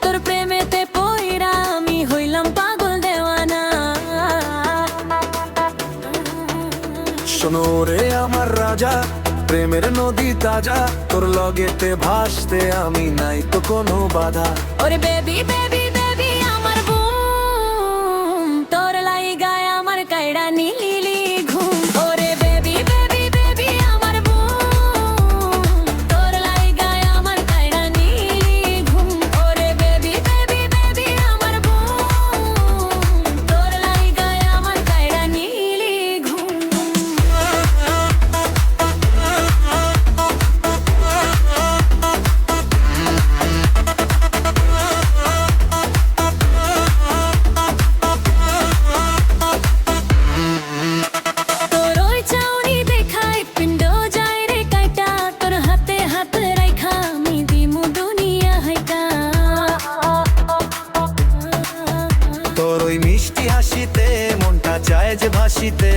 তোর প্রেমেতে পইরা আমি হইলাম পাগল দেওয়ানা। শোনো রে আমার রাজা, প্রেমের নদী তাজা, তোর লগেতে ভাসতে আমি নাই তো কোনো বাধা। ওরে বেবি বেবি বেবি আমার বুম, তোর লাইগায় আমার কাইড়া নীলি ঘুম। ওরে বেবি বেবি বেবি আমার বুম, তোর লাইগায় আমার কাইড়া নীলি ঘুম। ওরে বেবি বেবি বেবি আমার বুম, তোর লাইগায় আমার কাইড়া নীলি ঘুম। তোর ওই মিষ্টি হাসিতে মনটা চায় যে ভাসিতে।